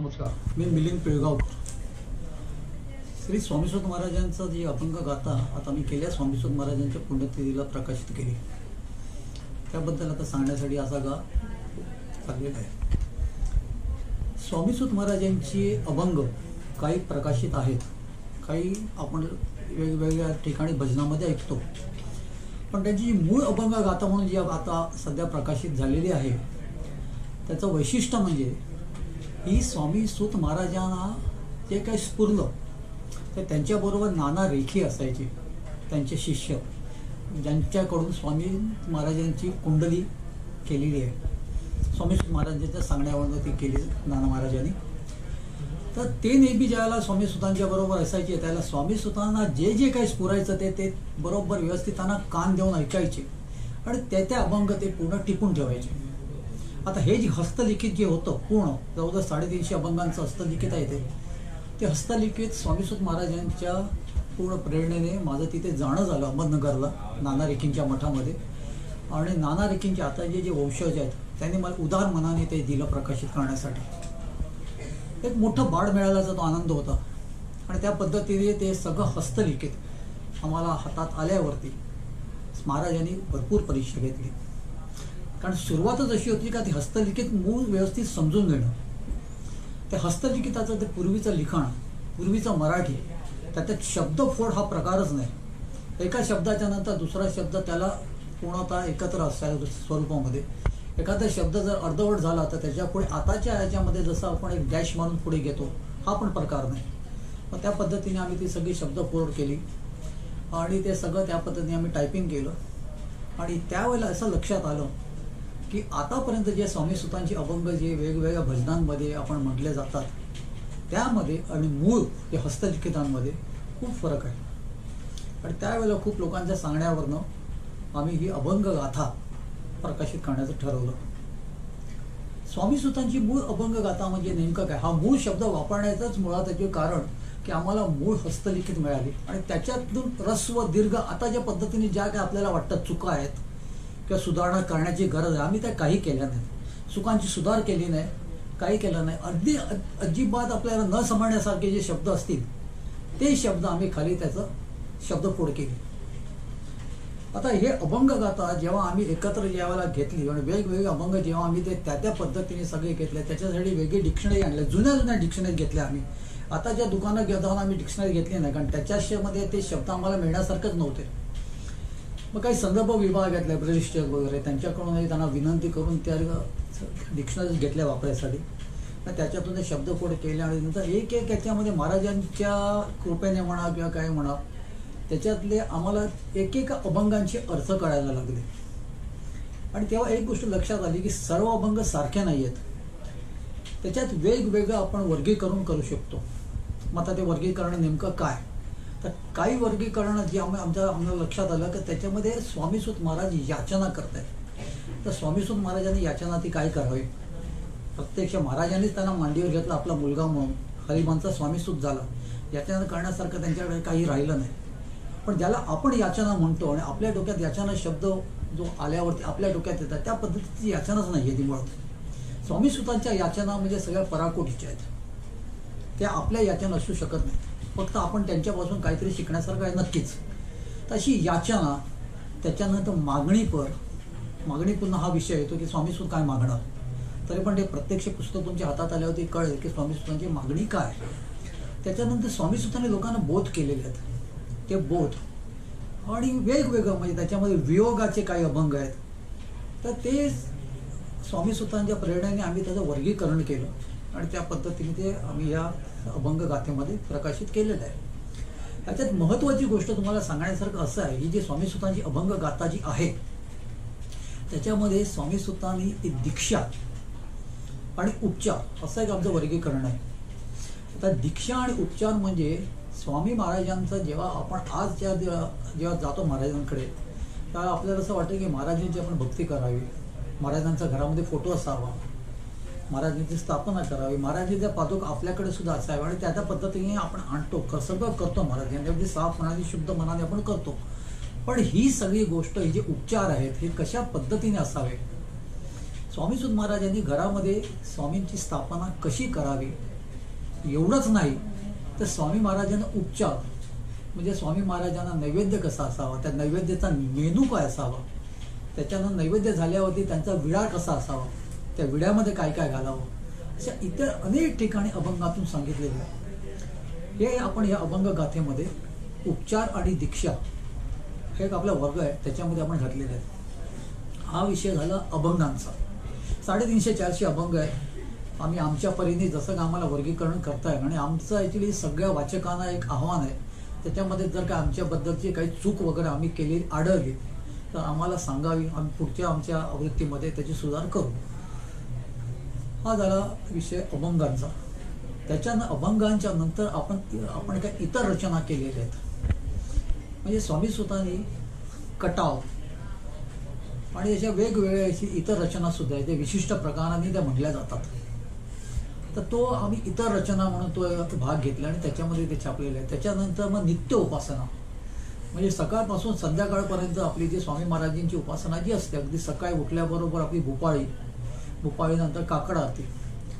नमस्कार, मी मिलिंद पिळगावकर. श्री स्वामीश्वर महाराजांचं जी अभंग गाथा आता मी केल्या स्वामीश्वर महाराजांच्या पुण्यतिथीला प्रकाशित केली, त्याबद्दल आता सांगण्यासाठी असा गा चाललेला आहे. स्वामीश्वर महाराजांची अभंग काही प्रकाशित आहेत, काही आपण वेगवेगळ्या ठिकाणी भजनामध्ये ऐकतो, पण त्यांची मूळ अभंग गाथा म्हणून जी आता सध्या प्रकाशित झालेली आहे त्याचं वैशिष्ट्य म्हणजे ही स्वामी सूत महाराजांना जे काही स्फुरलं तर त्यांच्याबरोबर नाना रेखी असायचे, त्यांचे शिष्य ज्यांच्याकडून स्वामी महाराजांची कुंडली केलेली आहे. स्वामी सूत महाराजांच्या सांगण्यावरून ती केली नाना महाराजांनी. तर ते नेहमी ज्याला स्वामी सुतांच्या बरोबर असायचे त्याला स्वामी सुतांना जे जे काही स्फुरायचं ते बरोबर व्यवस्थित त्यांना कान देऊन ऐकायचे आणि त्या अभंग ते पूर्ण टिपून ठेवायचे. आता हे जे हस्तलिखित जे होतं पूर्ण जवळजवळ 350 अभंगांचं हस्तलिखित आहे ते हस्तलिखित स्वामीसूत महाराजांच्या पूर्ण प्रेरणेने माझं तिथे जाणं झालं अहमदनगरला नाना रेखींच्या मठामध्ये. आणि नाना रेखींचे आता जे वंशज आहेत त्यांनी मला उदार मनाने ते दिलं प्रकाशित करण्यासाठी. एक मोठं बाळ मिळाल्याचा तो आनंद होता आणि त्या पद्धतीने ते सगळं हस्तलिखित आम्हाला हातात आल्यावरती महाराजांनी भरपूर परीक्षा घेतली. कारण सुरुवातच अशी होती का ते हस्तलिखित मूळ व्यवस्थित समजून घेणं. त्या हस्तलिखिताचं ते पूर्वीचं लिखाण, पूर्वीचं मराठी, त्याच्यात शब्दफोड हा प्रकारच नाही. एका शब्दाच्या नंतर दुसरा शब्द त्याला पूर्णतः एकत्र असायच्या स्वरूपामध्ये. एखादा शब्द जर अर्धवट झाला तर त्याच्या पुढे आताच्या याच्यामध्ये जसं आपण एक डॅश मारून पुढे घेतो हा पण प्रकार नाही. मग त्या पद्धतीने आम्ही ती सगळी शब्दफोड केली आणि ते सगळं त्या पद्धतीने आम्ही टायपिंग केलं. आणि त्यावेळेला असं लक्षात आलं की आतापर्यंत जे स्वामी सुतांची अभंग जे वेगवेगळ्या भजनांमध्ये आपण म्हटले जातात त्यामध्ये आणि मूळ जे हस्तलिखितांमध्ये खूप फरक आहे. आणि त्यावेळेला खूप लोकांच्या सांगण्यावरनं आम्ही ही अभंग गाथा प्रकाशित करण्याचं ठरवलं. स्वामी सुतांची मूळ अभंग गाथा म्हणजे नेमकं काय, हा मूळ शब्द वापरण्याचंच मुळात त्याचे कारण की आम्हाला मूळ हस्तलिखित मिळाली आणि त्याच्यातून ऱ्हस्व दीर्घ आता ज्या पद्धतीने ज्या काय आपल्याला वाटतात चुका आहेत किंवा सुधारणा करण्याची गरज आहे आम्ही त्या काही केल्या नाहीत. चुकांची सुधार केली नाही, काही केलं नाही. अगदी अजिबात आपल्याला न समजण्यासारखे जे शब्द असतील ते शब्द आम्ही खाली त्याचं शब्दफोड केली. आता हे अभंग गाथा जेव्हा आम्ही एकत्र ज्यावेळेला घेतली आणि वेगवेगळे अभंग जेव्हा आम्ही ते त्या पद्धतीने सगळे घेतले त्याच्यासाठी वेगळी डिक्शनरी आणल्या, जुन्या डिक्शनरी घेतल्या आम्ही. आता ज्या दुकानात घेताना आम्ही डिक्शनरी घेतली नाही कारण त्याच्यामध्ये ते शब्द आम्हाला मिळण्यासारखंच नव्हते. मग काही संदर्भ विभाग घेतले रजिस्टर वगैरे त्यांच्याकडूनही त्यांना विनंती करून त्या डिक्शनरीज घेतल्या वापरायसाठी. मग त्याच्यातून ते शब्दफोड केले आणि नंतर एक याच्यामध्ये महाराजांच्या कृपेने म्हणा किंवा काय म्हणा त्याच्यातले आम्हाला एक अभंगांचे अर्थ कळायला लागले. आणि तेव्हा एक गोष्ट लक्षात आली की सर्व अभंग सारखे नाही आहेत, त्याच्यात वेगवेगळं आपण वर्गीकरण करू शकतो. मग आता ते वर्गीकरण नेमकं काय, तर काही वर्गीकरण जे आम्हाला लक्षात आलं की त्याच्यामध्ये स्वामीसूत महाराज याचना करत आहेत. तर स्वामीसूत महाराजांनी याचना ती काय करावी, प्रत्यक्ष महाराजांनीच त्यांना मांडीवर घेतला आपला मुलगा म्हणून हरिभानचा स्वामीसूत झाला. याचना करण्यासारखं त्यांच्याकडे काही राहिलं नाही. पण ज्याला आपण याचना म्हणतो आणि आपल्या डोक्यात याचना शब्द जो आल्यावरती आपल्या डोक्यात येतात त्या पद्धतीची याचनाच नाही आहे ती मुळात. स्वामीसूतांच्या याचना म्हणजे सगळ्या पराकोटीच्या आहेत, त्या आपल्या याचना असू शकत नाही. फक्त आपण त्यांच्यापासून काहीतरी शिकण्यासारखं आहे नक्कीच. तशी याचना, त्याच्यानंतर मागणी पुन्हा हा विषय येतो की स्वामीसूत काय मागणार. तरी पण ते प्रत्यक्ष पुस्तक तुमच्या हातात आल्यावरती कळेल की स्वामीसूतांची मागणी काय. त्याच्यानंतर स्वामीसूतांनी लोकांना बोध केलेले आहेत, ते बोध आणि वेगवेगळं म्हणजे त्याच्यामध्ये वियोगाचे काही अभंग आहेत. तर ते स्वामीसूतांच्या प्रेरणेने आम्ही त्याचं वर्गीकरण केलं आणि त्या पद्धतीने ते आम्ही या अभंग गाथेमध्ये प्रकाशित केलेलं आहे. याच्यात महत्त्वाची गोष्ट तुम्हाला सांगण्यासारखं असं आहे, ही जी स्वामीसूतांची अभंग गाथा जी आहे त्याच्यामध्ये स्वामीसूतांनी एक दीक्षा आणि उपचार असं एक आमचं वर्गीकरण आहे. आता दीक्षा आणि उपचार म्हणजे स्वामी महाराजांचं जेव्हा आपण आजच्या जेव्हा जातो महाराजांकडे तेव्हा आपल्याला असं वाटतं की महाराजांची आपण भक्ती करावी, महाराजांचा घरामध्ये फोटो असावा, महाराजांची स्थापना करावी, महाराजांच्या पादुका आपल्याकडे सुद्धा असाव्या आणि त्या पद्धतीने आपण आणतो, सगळं करतो महाराजांनी अगदी साफ मनाने शुद्ध मनाने आपण करतो. पण ही सगळी गोष्ट ही जे उपचार आहेत हे कशा पद्धतीने असावे, स्वामीसूत महाराजांनी घरामध्ये स्वामींची स्थापना कशी करावी एवढंच नाही तर स्वामी महाराजांना उपचार म्हणजे स्वामी महाराजांना नैवेद्य कसा असावा, त्या नैवेद्याचा मेनू काय असावा, त्याच्यानं नैवेद्य झाल्यावरती त्यांचा विडा कसा असावा, त्या विड्यामध्ये काय काय घालावं, अशा इतर अनेक ठिकाणी अभंगातून सांगितलेलं आहे. हे आपण या अभंग गाथेमध्ये उपचार आणि दीक्षा हे एक आपला वर्ग आहे त्याच्यामध्ये आपण घातलेलं आहे. हा विषय झाला अभंगांचा. 350-400 अभंग आहे. आम्ही आमच्या परीने जसं का आम्हाला वर्गीकरण करताय आणि आमचं ॲक्च्युली सगळ्या वाचकांना एक आव्हान आहे, त्याच्यामध्ये जर का आमच्याबद्दलची काही चूक वगैरे आम्ही केली आढळली तर आम्हाला सांगावी, आम्ही पुढच्या आमच्या आवृत्तीमध्ये त्याची सुधार करू. हा झाला विषय अभंगांचा. त्याच्यानं अभंगांच्या नंतर आपण काही इतर रचना केलेल्या आहेत. म्हणजे स्वामी सुतांनी कटाव आणि त्याच्या वेगवेगळ्या इतर रचना सुद्धा आहेत, त्या विशिष्ट प्रकारांनी त्या म्हटल्या जातात. तर तो आम्ही इतर रचना म्हणून तो भाग घेतला आणि त्याच्यामध्ये ते छापलेले आहे. त्याच्यानंतर मग नित्य उपासना म्हणजे सकाळपासून संध्याकाळपर्यंत आपली जी स्वामी महाराजांची उपासना जी असते, अगदी सकाळी उठल्याबरोबर आपली भूपाळीनंतर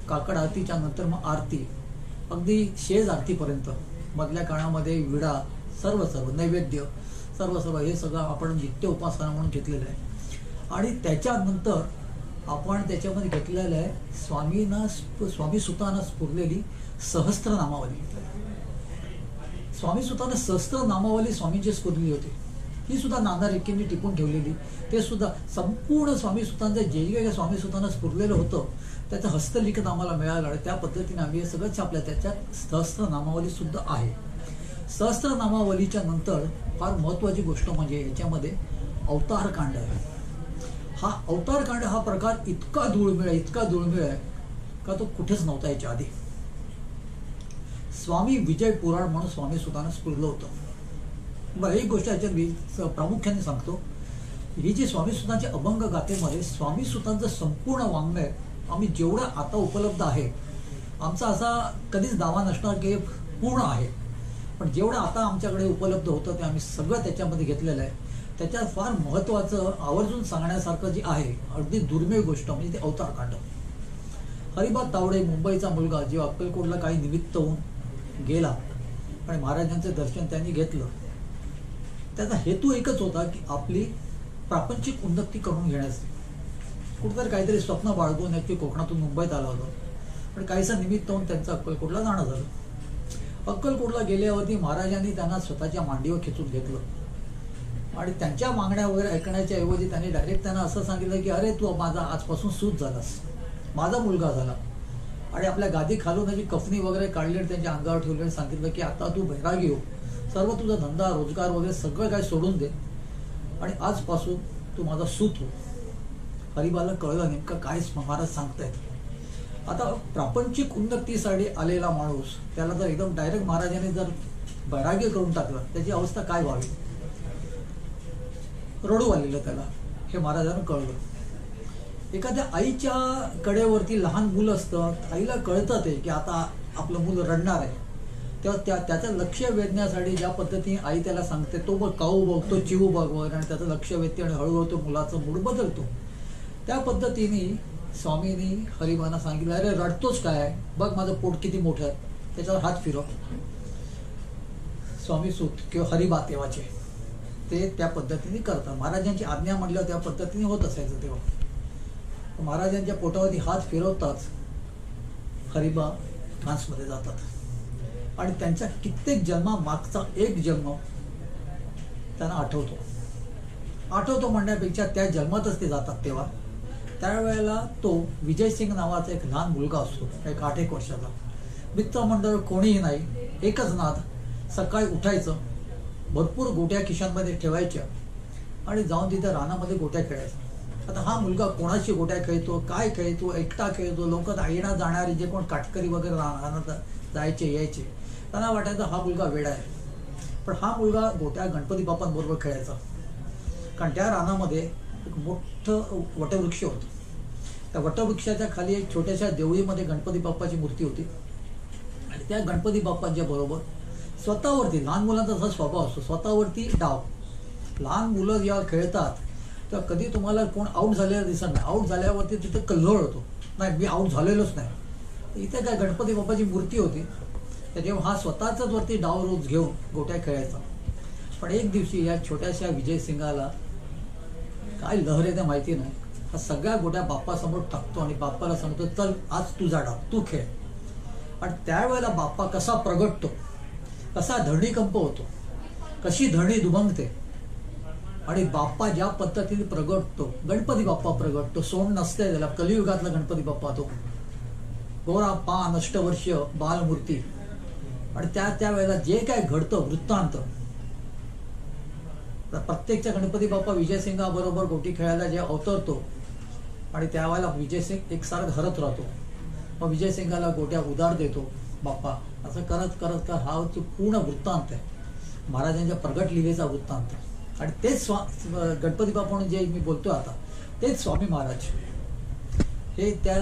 काकड आरतीच्या नंतर मग आरती, अगदी शेज आरतीपर्यंत मधल्या काळामध्ये विडा, सर्व नैवेद्य सर्व हे सगळं आपण नित्य उपासना म्हणून घेतलेलं आहे. आणि त्याच्यानंतर आपण त्याच्यामध्ये घेतलेलं आहे स्वामी सुतांना स्फुरलेली सहस्त्रनामावली. स्वामी सुतांना सहस्त्रनामावली स्वामींची स्फुरलेली होती. ही सुद्धा नाना रेखेंनी टिपून ठेवलेली, ते सुद्धा संपूर्ण स्वामी सुतांचं जे काही स्वामी सुतांना स्फुरलेलं होतं त्याचं हस्तलिखित आम्हाला मिळालं आणि त्या पद्धतीने आम्ही हे सगळं छापलं. त्याच्यात सहस्त्रनामावली सुद्धा आहे. सहस्त्रनामावलीच्या नंतर फार महत्त्वाची गोष्ट म्हणजे याच्यामध्ये अवतारकांड आहे. हा अवतारकांड हा प्रकार इतका दुर्मिळ आहे का तो कुठेच नव्हता याच्या आधी. स्वामी विजय पुराण म्हणून स्वामी सुतांना स्फुरलं होतं. बरं, एक गोष्ट याच्यात प्रामुख्याने सांगतो. ही जी स्वामी सुतांच्या अभंग गाथेमध्ये स्वामी सुतांचं संपूर्ण वाङ्मय आम्ही जेवढं आता उपलब्ध आहे, आमचा असा कधीच दावा नसणार की पूर्ण आहे, पण जेवढं आता आमच्याकडे उपलब्ध होतं ते आम्ही सगळं त्याच्यामध्ये घेतलेलं आहे. त्याच्यात फार महत्त्वाचं आवर्जून सांगण्यासारखं जे आहे, अगदी दुर्मिळ गोष्ट म्हणजे ते अवतारकांड. हरिबा तावडे मुंबईचा मुलगा जेव्हा अक्कलकोटला काही निमित्त होऊन गेला आणि महाराजांचे दर्शन त्यांनी घेतलं, त्याचा हेतू एकच होता की आपली प्रापंचिक उन्नती करून घेण्याची. कुठेतरी काहीतरी स्वप्न बाळगून ते कोकणातून मुंबईत आलं होतं, पण काहीसं निमित्त होऊन त्यांचं अक्कलकोटला जाणं झालं. अक्कलकोटला गेल्यावरती महाराजांनी त्यांना स्वतःच्या मांडीवर खेचून घेतलं आणि त्यांच्या मागण्या वगैरे ऐकण्याच्या ऐवजी त्यांनी डायरेक्ट त्यांना असं सांगितलं की अरे तू माझा आजपासून सूत झालास, माझा मुलगा झाला. आणि आपल्या गादी खालून त्याची कफनी वगैरे काढली आणि त्यांच्या अंगावर ठेवली आणि सांगितलं की आता तू बैरागी हो, सर्व तुझा धंदा रोजगार वगैरे सगळं काय सोडून दे आणि आजपासून तू माझा सूत हो. हरिबाला कळलं नेमकं काय महाराज सांगतायत. आता प्रापंचिक उन्नतीसाठी आलेला माणूस त्याला जर एकदम डायरेक्ट महाराजांनी जर बैरागी करून टाकलं, त्याची अवस्था काय व्हावी. रडू आलेलं त्याला, हे महाराजांना कळलं. एखाद्या आईच्या कडेवरती लहान मुलं असतं, आईला कळतं ते की आता आपलं मुलं रडणार आहे, तेव्हा त्याचं लक्ष वेधण्यासाठी ज्या पद्धतीने आई त्याला सांगते, तो बघ काऊ बघ, तो चिवू बघ वगैरे, आणि त्याचं लक्ष वेधते आणि हळूहळू तो मुलाचा मूड बदलतो. त्या पद्धतीने स्वामींनी हरिबांना सांगितलं, अरे रडतोच काय, बघ माझं पोट किती मोठं आहे, त्याच्यावर हात फिरव. स्वामी सूत किंवा हरिबा तेव्हाचे ते त्या पद्धतीने करतात. महाराजांची आज्ञा म्हटल्यावर त्या पद्धतीने होत असायचं. तेव्हा महाराजांच्या पोटावरती हात फिरवताच हरिबा ट्रान्समध्ये जातात आणि त्यांच्या कित्येक जन्मामागचा एक जन्म त्यांना आठवतो म्हणण्यापेक्षा त्या जन्मातच ते जातात. तेव्हा त्यावेळेला तो विजयसिंग नावाचा एक लहान मुलगा असतो, एक 8-1 वर्षाचा. मित्रमंडळ कोणीही नाही, एकच नाद. सकाळी उठायचं, भरपूर गोट्या खिशांमध्ये ठेवायच्या आणि जाऊन तिथे रानामध्ये गोट्या खेळायच्या. आता हा मुलगा कोणाशी गोट्या खेळतो, काय खेळतो, एकटा खेळतो. लोक येणार जाणारे जे कोण काटकरी वगैरे रानात जायचे यायचे, त्यांना वाटायचं हा मुलगा वेडा आहे. पण हा मुलगा गोट्या गणपती बाप्पांबरोबर खेळायचा, कारण त्या रानामध्ये एक मोठं वटवृक्ष होतं. त्या वटवृक्षाच्या खाली एक छोट्याशा देवळीमध्ये गणपती बाप्पाची मूर्ती होती आणि त्या गणपती बाप्पांच्या बरोबर स्वतःवरती, लहान मुलांचा असा स्वभाव असतो, स्वतःवरती डाव. लहान मुलं जेव्हा खेळतात तेव्हा कधी तुम्हाला कोण आऊट झालेलं दिसत नाही. आऊट झाल्यावरती तिथे कल्लोळ होतो, नाही मी आऊट झालेलोच नाही, इथे काय गणपती बाप्पाची मूर्ती होती, त्याच्यामुळे हा स्वतःच वरती डाव रोज घेऊन गोट्या खेळायचा. पण एक दिवशी या छोट्याशा विजय सिंगाला काय लहर येते माहिती नाही, हा सगळ्या गोट्या बाप्पासमोर टाकतो आणि बाप्पाला सांगतो, चल आज तुझा डाव, तू खेळ. आणि त्यावेळेला बाप्पा कसा प्रगटतो, कसा धरणीकंप होतो, कशी धरणी दुभंगते. आणि बाप्पा ज्या पद्धतीने प्रगटतो, गणपती बाप्पा प्रगटतो, सोंड नसते त्याला, कलियुगातला गणपती बाप्पा तो गोरा पान अष्टवर्ष बालमूर्ती. आणि त्यावेळेला जे काय घडतं वृत्तांत, प्रत्येकच्या गणपती बाप्पा विजयसिंगा बरोबर गोटी खेळायला जे अवतरतो आणि त्यावेळेला विजयसिंग एकसारखं हरत राहतो. मग विजयसिंगाला गोट्या उधार देतो बाप्पा. असं करत करत हा जो पूर्ण वृत्तांत आहे, महाराजांच्या प्रगट लीलेचा वृत्तांत. आणि तेच गणपती बाप्पा जे मी बोलतोय आता, तेच स्वामी महाराज हे त्या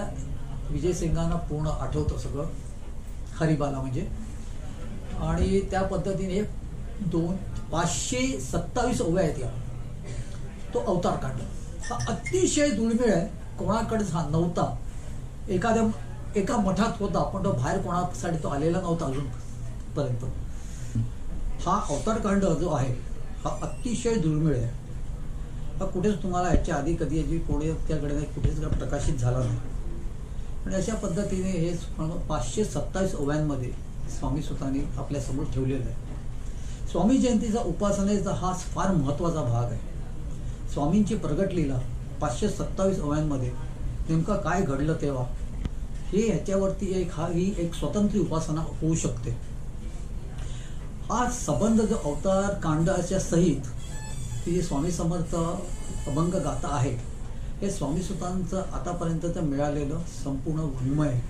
विजयसिंगांना पूर्ण आठवतं सगळं, हरिबाला म्हणजे. आणि त्या पद्धतीने 527 ओव्या आहेत या. तो अवतार कांड हा अतिशय दुर्मिळ आहे, कोणाकडेच हा नव्हता. एका मठात होता, पण तो बाहेर कोणासाठी तो आलेला नव्हता अजूनपर्यंत. हा अवतार कांड जो आहे हा अतिशय दुर्मिळ आहे. हा कुठेच तुम्हाला याच्या आधी कधी कोणी त्याकडे कुठेच प्रकाशित झाला नाही. आणि अशा पद्धतीने हे 527 ओव्यांमध्ये स्वामी सुतांनी आपल्यासमोर ठेवलेलं आहे. स्वामी जयंतीचा उपासनेचा हा फार महत्त्वाचा भाग आहे. स्वामींची प्रगट लीला 527 ओव्यांमध्ये नेमकं काय घडलं तेव्हा, हे ह्याच्यावरती ही एक स्वतंत्र उपासना होऊ शकते. हा संबंध जो अवतार कांडाच्या सहित ही जी स्वामी समर्थ अभंग गाथा आहे, हे स्वामी सुतांचं आतापर्यंतचं मिळालेलं संपूर्ण वाङ्मय आहे.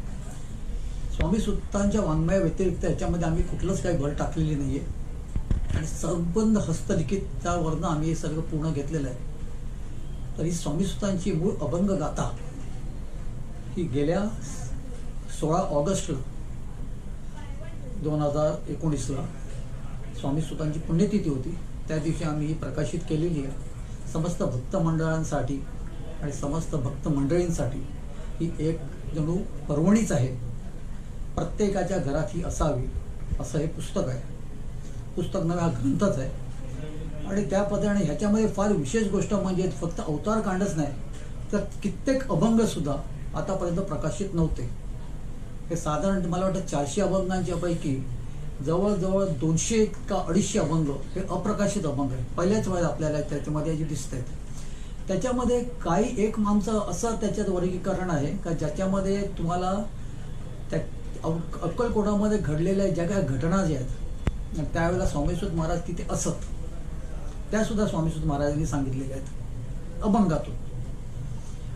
स्वामी सुतांच्या वाङ्मया व्यतिरिक्त याच्यामध्ये आम्ही कुठलंच काही भर टाकलेली नाही आहे. आणि संबंध हस्तलिखितावरनं आम्ही हे सगळं पूर्ण घेतलेलं आहे. तर ही स्वामी सुतांची मूळ अभंग गाथा ही गेल्या 16 ऑगस्ट 2019 स्वामी सुतांची पुण्यतिथी होती. त्या दिवशी आम्ही ही प्रकाशित केलेली आहे. समस्त भक्त मंडळांसाठी आणि समस्त भक्त मंडळींसाठी ही एक जणू पर्वणीच आहे. प्रत्येकाच्या घरात ही असावी असं हे पुस्तक आहे. पुस्तक नव्हे, हा ग्रंथच आहे. आणि त्या पद्धतीने ह्याच्यामध्ये फार विशेष गोष्ट म्हणजे फक्त अवतार कांडच नाही, तर कित्येक अभंग सुद्धा आतापर्यंत प्रकाशित नव्हते. हे साधारण मला वाटतं 400 अभंगांच्या पैकी जवळजवळ 200 का 250 अभंग हे अप्रकाशित अभंग आहे. पहिल्याच वेळेला आपल्याला त्याच्यामध्ये जे दिसत आहेत. त्याच्यामध्ये काही एक आमचं असं त्याच्यात वर्गीकरण आहे का ज्याच्यामध्ये तुम्हाला त्या अक्कलकोटामध्ये घडलेल्या ज्या काही घटना ज्या आहेत त्यावेळेला स्वामीसुत महाराज तिथे असत, त्यासुद्धा स्वामीसुत महाराजांनी सांगितलेल्या आहेत अभंगातून.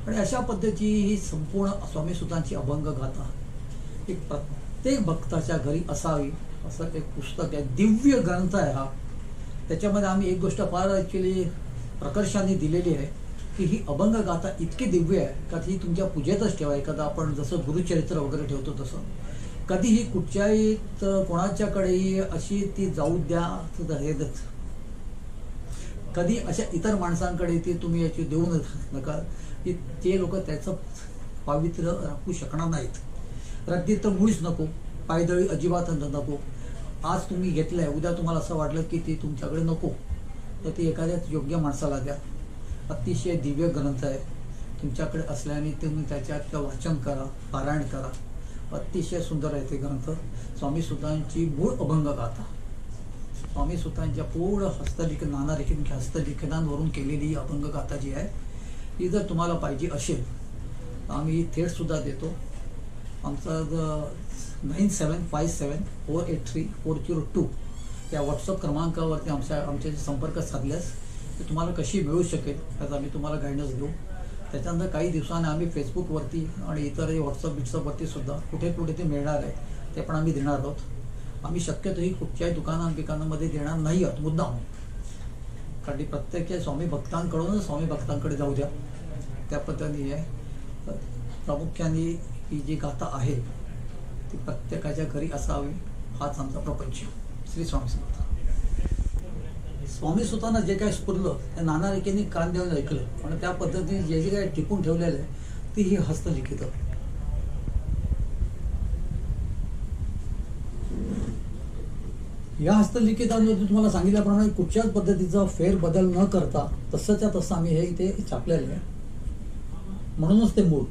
आणि अशा पद्धतीची ही संपूर्ण स्वामीसुतांची अभंग गाथा ही प्रत्येक भक्ताच्या घरी असावी असं एक पुस्तक आहे. दिव्य ग्रंथ आहे हा. त्याच्यामध्ये आम्ही एक गोष्ट फार ॲक्च्युली प्रकर्षाने दिलेली आहे की ही अभंग गाथा इतकी दिव्य आहे का ती तुमच्या पूजेतच ठेवा. एखादा आपण जसं गुरुचरित्र वगैरे ठेवतो तसं कधीही कुठच्याही कोणाच्याकडेही अशी ती जाऊ द्या हेच. कधी अशा इतर माणसांकडे ती तुम्ही याची देऊ नका की ते लोक त्याचं पावित्र्य राखू शकणार नाहीत. रद्दीत तर मुळीच नको, पायदळी अजिबात नको. आज तुम्ही घेतलंय, उद्या तुम्हाला असं वाटलं की ती तुमच्याकडे नको, तर ती एखाद्याच योग्य माणसाला द्या. अतिशय दिव्य ग्रंथ आहे. तुमच्याकडे असल्याने तुम्ही त्याच्यात वाचन करा, पारायण करा. अतिशय सुंदर आहे ते ग्रंथ. स्वामी सुतांची मूळ अभंग गाथा, स्वामी सुतांच्या पूर्ण नाना हस्तलिखनांवरून केलेली अभंग गाथा जी आहे ही जर तुम्हाला पाहिजे असेल तर आम्ही थेट सुद्धा देतो. आमचा 9757483402 या व्हॉट्सअप क्रमांकावरती आमच्याशी संपर्क साधल्यास ते तुम्हाला कशी मिळू शकेल त्याचा आम्ही तुम्हाला गायडन्स देऊ. त्याच्यानंतर काही दिवसांनी आम्ही फेसबुकवरती आणि इतर व्हॉट्सअपवरती सुद्धा कुठे कुठे ते मिळणार आहे ते पण आम्ही देणार आहोत. आम्ही शक्यतोही कुठच्याही दुकानांमध्ये देणार नाही आहोत मुद्दाम, कारण प्रत्येक स्वामी भक्तांकडूनच स्वामी भक्तांकडे जाऊ द्या. त्या पद्धतीने आहे. प्रामुख्याने ही जी गाथा आहे ती प्रत्येकाच्या घरी असावी हाच आमचा प्रपंच. श्री स्वामी समर्थ. स्वामी सुतांना जे काही स्फुरलं त्या नाना रीतीने कान देऊन ऐकलं आणि त्या पद्धतीने जे जे काही टिपून ठेवलेलं आहे ती ही हस्तलिखित. या हस्तलिखितांमध्ये तुम्हाला सांगितल्याप्रमाणे कुठच्याच पद्धतीचा फेरबदल न करता तसंच्या तसं आम्ही हे इथे छापलेलं आहे, म्हणूनच ते मूळ.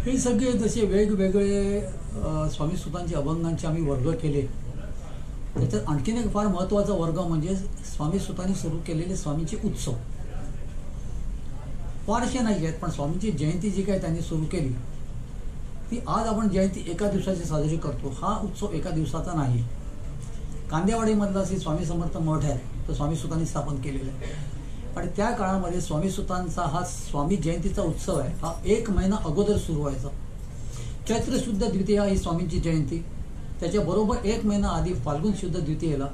हे सगळे जसे वेगवेगळे स्वामी सुतांचे अभंगांचे आम्ही वर्ग केले. त्याच्यात आणखीन एक फार महत्त्वाचा वर्ग म्हणजे स्वामी सुतांनी सुरू केलेले स्वामींचे उत्सव. फारसे नाही आहेत, पण स्वामींची जयंती जी काही त्यांनी सुरू केली ती आज आपण जयंती एका दिवसाची साजरी करतो. हा उत्सव एका दिवसाचा नाही. कांदेवाडीमधला श्री स्वामी समर्थ मठ आहे, तो स्वामी सुतांनी स्थापन केलेला आहे. आणि त्या काळामध्ये स्वामी सुतांचा हा स्वामी जयंतीचा उत्सव आहे, हा 1 महिना अगोदर सुरू व्हायचा. चैत्र शुद्ध द्वितीया ही स्वामींची जयंती. त्याच्याबरोबर 1 महिना आधी फाल्गुन शुद्ध द्वितीयेला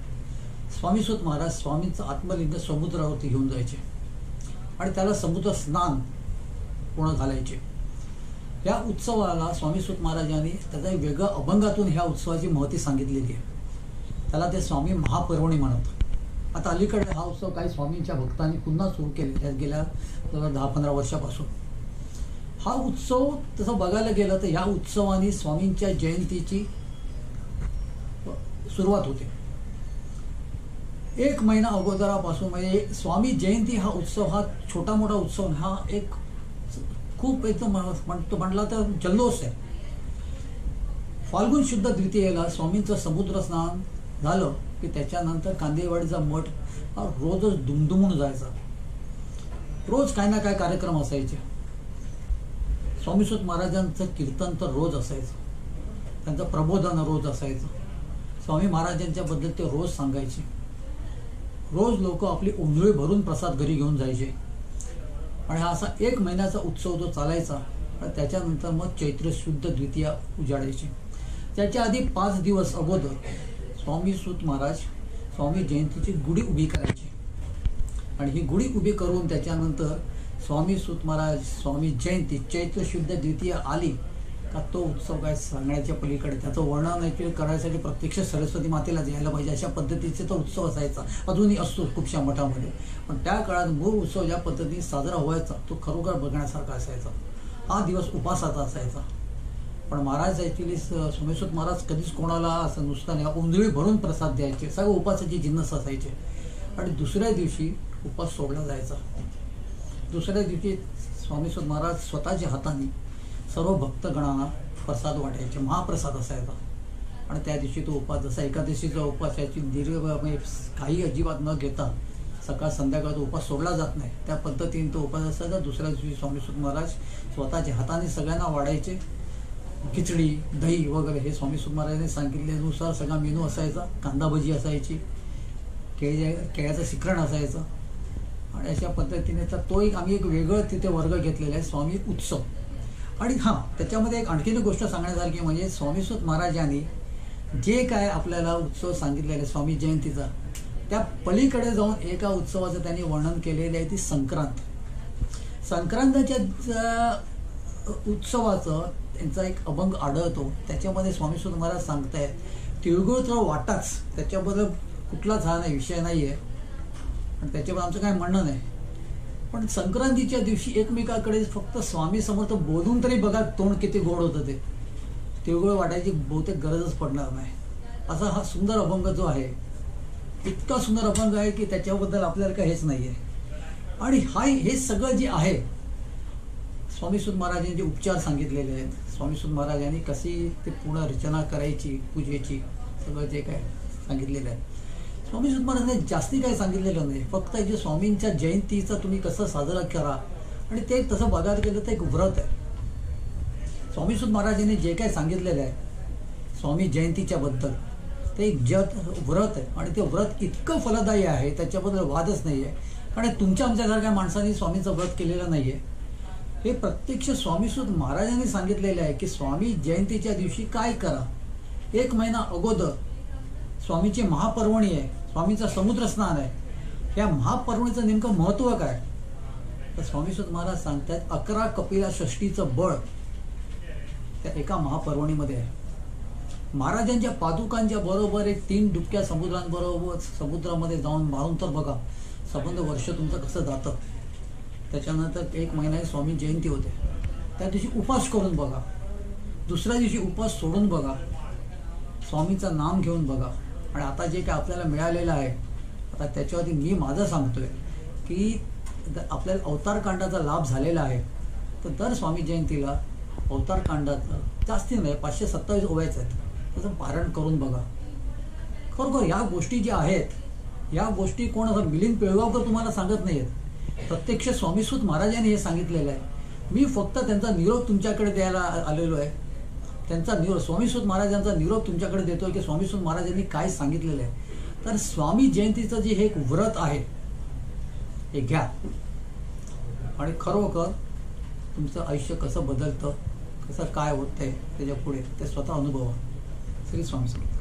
स्वामीसुत महाराज स्वामींचं आत्मलिंग समुद्रावरती घेऊन जायचे आणि त्याला समुद्र स्नान पूर्ण घालायचे. या उत्सवाला स्वामीसुत महाराजांनी त्याचा एक वेगळ्या अभंगातून ह्या उत्सवाची महती सांगितलेली आहे. त्याला ते स्वामी महापर्वणी म्हणत. आता अलीकडे हा उत्सव काही स्वामींच्या भक्तांनी पुन्हा सुरू केले गेल्या 10-15 वर्षापासून. हा उत्सव तसं बघायला गेलं तर ह्या उत्सवाने स्वामींच्या जयंतीची सुरुवात होते. 1 महिना अगोदरापासून, म्हणजे स्वामी जयंती हा उत्सव हा छोटा मोठा उत्सव, हा एक खूप एकदम म्हटला तर जल्लोष आहे. फाल्गुन शुद्ध द्वितीयेला स्वामींचं समुद्र स्नान झालं की त्याच्यानंतर कांदेवाडीचा मठ हा रोजच दुमदुमून जायचा. रोज काही ना काय कार्यक्रम असायचे. स्वामीसुत महाराजांचं कीर्तन तर रोज असायचं, त्यांचं प्रबोधन रोज असायचं. स्वामी महाराजांच्या बद्दल ते रोज सांगायचे. रोज लोक आपली ओंजळी भरून प्रसाद घरी घेऊन जायचे. आणि हा असा 1 महिन्याचा उत्सव जो चालायचा. आणि त्याच्यानंतर मग चैत्र शुद्ध द्वितीया उजाडायची. त्याच्या आधी 5 दिवस अगोदर स्वामीसुत महाराज स्वामी जयंतीची गुढी उभी करायची. आणि ही गुढी उभी करून त्याच्यानंतर स्वामीसुत महाराज स्वामी जयंती चैत्र शुद्ध द्वितीया आली का तो उत्सव काय सांगण्याच्या पलीकडे. त्याचं वर्णन करायसाठी प्रत्यक्ष सरस्वती मातेला द्यायला पाहिजे अशा पद्धतीचे तो उत्सव असायचा. अजूनही असतो खूपशा मठामध्ये. पण त्या काळात मूळ उत्सव ज्या पद्धतीने साजरा व्हायचा तो खरोखर बघण्यासारखा असायचा. हा दिवस उपासाचा असायचा. पण महाराज ॲक्च्युली स्वामीसुत महाराज कधीच कोणाला असं नुसतं नाही, ओंजळी भरून प्रसाद द्यायचे. सगळं उपासाचे जिन्नस असायचे. आणि दुसऱ्या दिवशी उपास सोडला जायचा. दुसऱ्या दिवशी स्वामीसुत महाराज स्वतःच्या हाताने सर्व भक्तगणांना प्रसाद वाटायचे. महाप्रसाद असायचा. आणि त्या दिवशी तो उपास जसा एकादशीचा उपास याची दीर्घ काही अजिबात न घेता सकाळ संध्याकाळ तो उपास सोडला जात नाही, त्या पद्धतीने तो उपास असायचा. दुसऱ्या दिवशी स्वामीसुत महाराज स्वतःच्या हाताने सगळ्यांना वाढायचे. खिचडी दही वगैरे हे स्वामीसुत महाराजांनी सांगितल्यानुसार सगळा मेनू असायचा. कांदा भजी असायची, केळ्याचं शिखरण असायचं. आणि अशा पद्धतीने तर तो आम्ही एक वेगळं तिथे वर्ग घेतलेला आहे स्वामी उत्सव. आणि हां, त्याच्यामध्ये एक आणखीन गोष्ट सांगण्यासारखी म्हणजे स्वामीसुत महाराजांनी जे काय आपल्याला उत्सव सांगितलेला आहे स्वामी जयंतीचा, त्या पलीकडे जाऊन एका उत्सवाचं त्यांनी वर्णन केलेलं आहे, ती संक्रांत. संक्रांतीच्या उत्सवाचं त्यांचा एक अभंग आढळतो. त्याच्यामध्ये स्वामीसुत महाराज सांगतायत तिळगुळ तर वाटाच, त्याच्याबद्दल कुठलाच हा नाही विषय नाही आहे आणि त्याच्यावर आमचं काय म्हणणं नाही. पण संक्रांतीच्या दिवशी एकमेकाकडे फक्त स्वामी समर्थ बोलून तरी बघा तोंड किती गोड होतं. ते तिळगुळ वाटायची बहुतेक गरजच पडणार नाही असा हा सुंदर अभंग जो आहे, इतका सुंदर अभंग आहे की त्याच्याबद्दल आपल्याला काही हेच नाही आहे. आणि हे सगळं जे आहे स्वामीसुत महाराजांनी जे उपचार सांगितलेले आहेत, स्वामीसुत महाराजांनी कशी ते पूर्ण रचना करायची पूजेची, सगळं जे काय सांगितलेलं आहे. स्वामीसुत महाराजांनी जास्ती काही सांगितलेलं नाही. फक्त जे स्वामींच्या जयंतीचा तुम्ही कसं साजरा करा, आणि ते तसं बघायला गेलं तर एक व्रत आहे. स्वामीसुत महाराजांनी जे काय सांगितलेलं आहे स्वामी जयंतीच्या बद्दल ते एक व्रत आहे. आणि ते व्रत इतकं फलदायी आहे त्याच्याबद्दल वादच नाही आहे. कारण तुमच्या आमच्यासारख्या माणसांनी स्वामींचं व्रत केलेलं नाही आहे. हे प्रत्यक्ष स्वामीसुत महाराजांनी सांगितलेलं आहे की स्वामी जयंतीच्या दिवशी काय करा. 1 महिना अगोदर स्वामीची महापर्वणी आहे, स्वामीचा समुद्र स्नान आहे. या महापर्वणीचं नेमकं महत्त्व काय तर स्वामीसुत महाराज सांगतात 11 कपिला षष्टीचं बळ त्या एका महापर्वणीमध्ये आहे. महाराजांच्या पादुकांच्या बरोबर एक 3 डुबक्या समुद्रांबरोबर समुद्रामध्ये जाऊन मारून तर बघा संबंध वर्ष तुमचं कसं जातं. त्याच्यानंतर 1 महिना स्वामी जयंती होते. त्या दिवशी उपवास करून बघा, दुसऱ्या दिवशी उपवास सोडून बघा, स्वामीचं नाम घेऊन बघा. आणि आता जे काय आपल्याला मिळालेलं आहे, आता त्याच्यावरती मी माझं सांगतोय की आपल्याला अवतारकांडाचा लाभ झालेला आहे. तर दर स्वामी जयंतीला अवतारकांडाचं जास्ती नाही 527 ओव्याच आहेत, त्याचं पारायण करून बघा. खरोखर या गोष्टी ज्या आहेत, या गोष्टी कोण असं मिलिंद पिळगावकर तुम्हाला सांगत नाही आहेत, प्रत्यक्ष स्वामीसूत महाराजांनी हे सांगितलेलं आहे. मी फक्त त्यांचा निरोप तुमच्याकडे द्यायला आलेलो आहे. त्यांचा निरोप, स्वामीसूत महाराजांचा निरोप तुमच्याकडे देतोय की स्वामीसूत महाराजांनी काय सांगितलेलं आहे. तर स्वामी जयंतीचं जे हे एक व्रत आहे हे घ्या आणि खरोखर तुमचं आयुष्य कसं बदलतं, कसं काय होतंय त्याच्या पुढे ते स्वतः अनुभवा. श्री स्वामी समर्थ.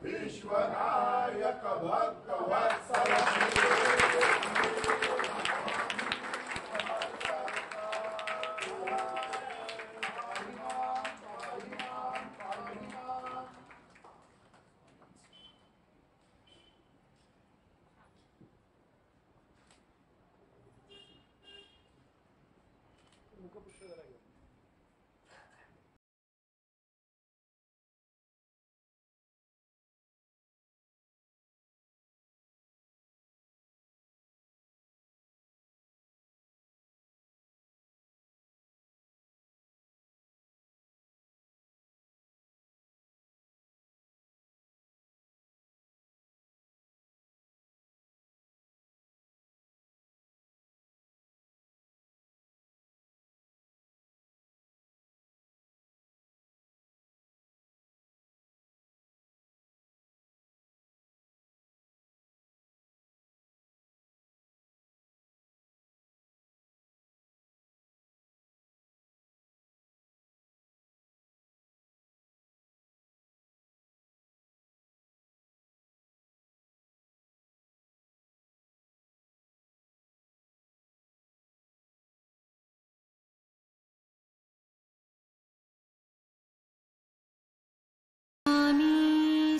विश्वनायक भक्तवत्सल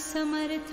समर्थ